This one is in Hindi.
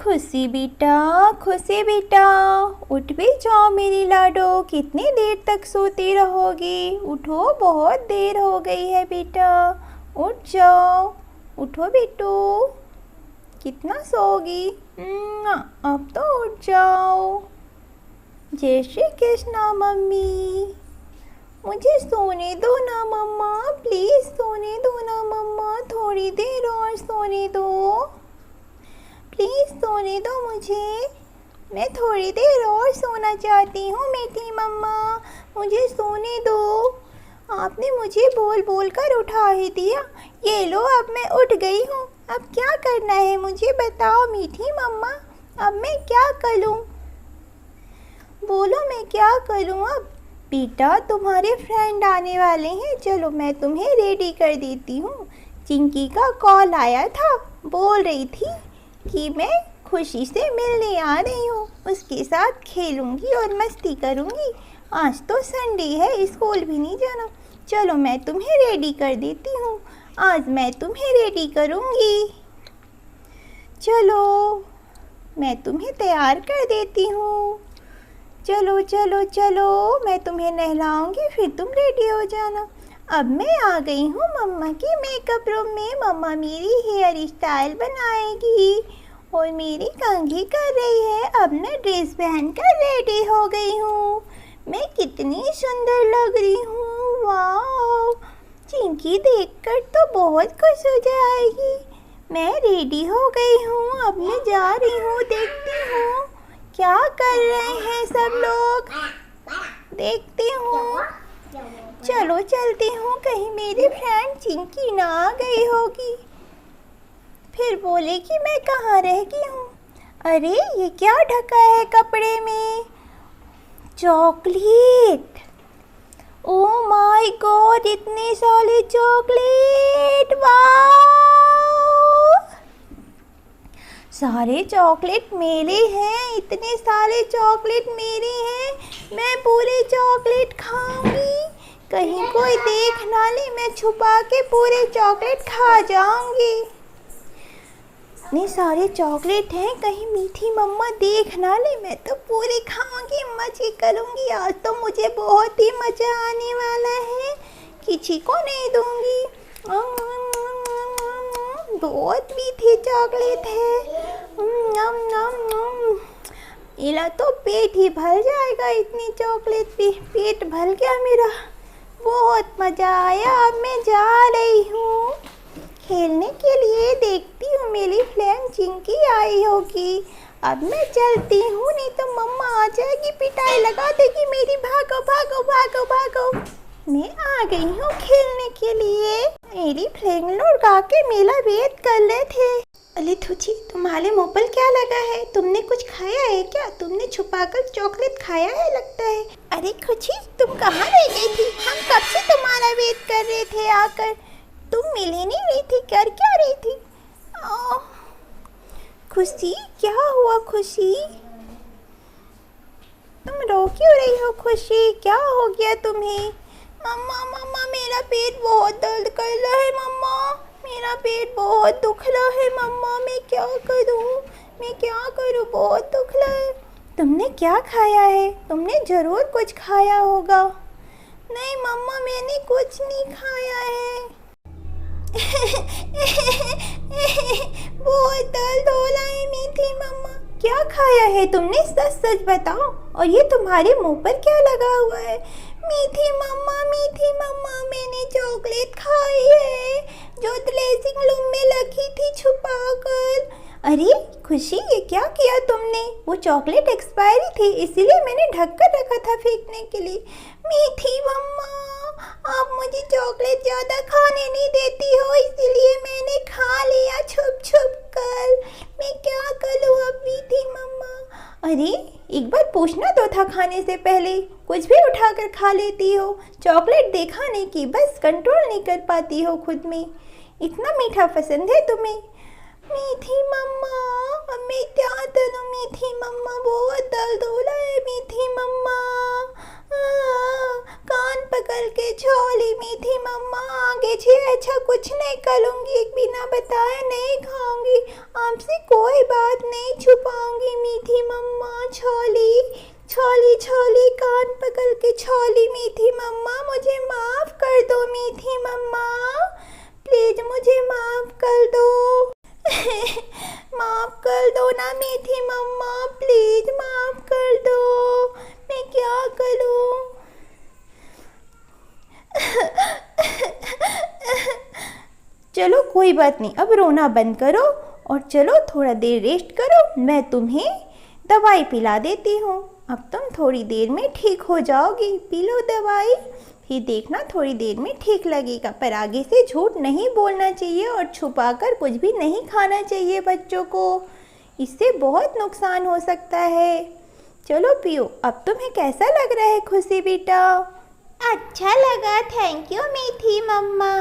खुशी बेटा, उठ भी जाओ मेरी लाडो। कितनी देर तक सोती रहोगी? उठो, बहुत देर हो गई है बेटा। उठ जाओ, उठो बेटू। कितना सोओगी? अब तो उठ जाओ। जय श्री कृष्णा मम्मी। मुझे सोने दो ना मम्मा, प्लीज़ सोने दो ना मम्मा, थोड़ी देर और सोने दो। प्लीज़ सोने दो मुझे, मैं थोड़ी देर और सोना चाहती हूँ मीठी मम्मा, मुझे सोने दो। आपने मुझे बोल बोल कर उठा ही दिया। ये लो, अब मैं उठ गई हूँ। अब क्या करना है मुझे बताओ मीठी मम्मा, अब मैं क्या करूँ? बोलो मैं क्या करूँ अब? बेटा तुम्हारे फ्रेंड आने वाले हैं, चलो मैं तुम्हें रेडी कर देती हूँ। चिंकी का कॉल आया था, बोल रही थी कि मैं खुशी से मिलने आ रही हूँ, उसके साथ खेलूँगी और मस्ती करूँगी। आज तो संडे है, स्कूल भी नहीं जाना। चलो मैं तुम्हें रेडी कर देती हूँ, आज मैं तुम्हें रेडी करूँगी। चलो मैं तुम्हें तैयार कर देती हूँ। चलो चलो चलो, मैं तुम्हें नहलाऊँगी, फिर तुम रेडी हो जाना। अब मैं आ गई हूँ मम्मा के मेकअप रूम में। मम्मा मेरी हेयर स्टाइल बनाएगी और मेरी कंघी कर रही है। अब मैं ड्रेस पहनकर रेडी हो गई हूँ। मैं कितनी सुंदर लग रही हूँ, वाह! चिंकी देखकर तो बहुत खुश हो जाएगी। मैं रेडी हो गई हूँ, अब मैं जा रही हूँ, देखती हूँ क्या कर रहे हैं सब लोग, देखती हूँ। चलो चलती हूँ, कहीं मेरी फ्रेंड चिंकी ना आ गई होगी, फिर बोलेगी मैं कहाँ रह गई हूँ। अरे ये क्या ढका है कपड़े में? चॉकलेट! ओह माय गॉड, इतने सारे चॉकलेट! वाह! सारे चॉकलेट मेरे हैं, इतने सारे चॉकलेट मेरे हैं। मैं पूरे चॉकलेट खाऊंगी, कहीं कोई देख ना ले, मैं छुपा के पूरे चॉकलेट खा जाऊंगी। इतने सारे चॉकलेट हैं, कहीं मीठी मम्मा देख ना ले, मैं तो पूरे खाऊंगी, मजे करूंगी। आज तो मुझे बहुत ही मज़ा आने वाला है, किसी को नहीं दूंगी। बहुत मीठी चॉकलेट है। इला तो पेट ही भर जाएगा इतनी चॉकलेट पे। पेट भर गया मेरा, बहुत मज़ा आया। अब मैं जा रही हूँ खेलने के लिए, देखती हूँ मेरी फ्रेंड चिंकी आई होगी। अब मैं चलती हूँ, नहीं तो मम्मा आ जाएगी, पिटाई लगा देगी मेरी। भागो भागो भागो भागो। मैं आ गई हूँ खेलने के लिए। मेरी फ्रेंड लोग आके मेरा वेट कर रहे थे। अरे तुझी, तुम्हारे मुँह पर क्या लगा है? तुमने कुछ खाया है क्या? तुमने छुपाकर चॉकलेट खाया है लगता है। अरे खुशी, तुम कहाँ रह गई थी? हम कब से तुम्हारा वेट कर रहे थे आकर, तुम मिल ही नहीं रही थी, कर क्या रही थी? खुशी, क्या हुआ खुशी? तुम रो क्यों रही हो खुशी? क्या हो गया तुम्हें? मम्मा मम्मा, मेरा पेट बहुत दर्द कर रहा है मम्मा, मेरा पेट बहुत दुख रहा है मम्मा, मैं क्या करूं? मैं क्या करूं? बहुत दुख रहा है। तुमने क्या खाया है? तुमने ज़रूर कुछ खाया होगा। नहीं मम्मा, मैंने कुछ नहीं खाया है। बहुत दर्द हो रहा है मीठी मम्मा। क्या खाया है तुमने? सच सच बताओ। और ये तुम्हारे मुंह पर क्या लगा हुआ है? मीठी मम्मा मैंने चॉकलेट खाई है जो ड्रेसिंग रूम में रखी थी छुपा कर। अरे खुशी, ये क्या किया तुमने? वो चॉकलेट एक्सपायरी थी, इसीलिए मैंने ढक कर रखा था फेंकने के लिए। मीठी मम्मा, आप मुझे चॉकलेट ज़्यादा खाने नहीं देती हो, इसीलिए मैंने खा लिया छुप छुप कर। मैं क्या करूँ अब मीठी मम्मा? अरे एक बार पूछना तो था खाने से पहले, कुछ भी उठाकर खा लेती हो। चॉकलेट देखा नहीं कि बस कंट्रोल नहीं कर पाती हो खुद में। इतना मीठा पसंद है तुम्हें? मीठी मम्मा, अब मैं क्या करूँ मीठी मम्मा, बहुत दर्द हो रहा है मीठी मम्मा। कान पकड़ के छोड़ी मीठी मम्मा, आगे लीजिए, अच्छा कुछ नहीं करूँगी, बिना बताए नहीं खाऊंगी, आपसे कोई बात नहीं छुपाऊंगी। मीठी मम्मा छोली छोली छोली, कान पकड़ के छोली। मीठी मम्मा मुझे माफ़ कर दो, मीठी मम्मा प्लीज़ मुझे माफ़ कर दो। माफ़ कर दो ना मीठी मम्मा, प्लीज़ माफ़ कर दो, मैं क्या करूँ। चलो कोई बात नहीं, अब रोना बंद करो और चलो थोड़ा देर रेस्ट करो, मैं तुम्हें दवाई पिला देती हूँ। अब तुम थोड़ी देर में ठीक हो जाओगी, पी लो दवाई, फिर देखना थोड़ी देर में ठीक लगेगा। पर आगे से झूठ नहीं बोलना चाहिए और छुपाकर कुछ भी नहीं खाना चाहिए बच्चों को, इससे बहुत नुकसान हो सकता है। चलो पियो। अब तुम्हें कैसा लग रहा है खुशी बेटा? अच्छा लगा, थैंक यू मीठी मम्मा।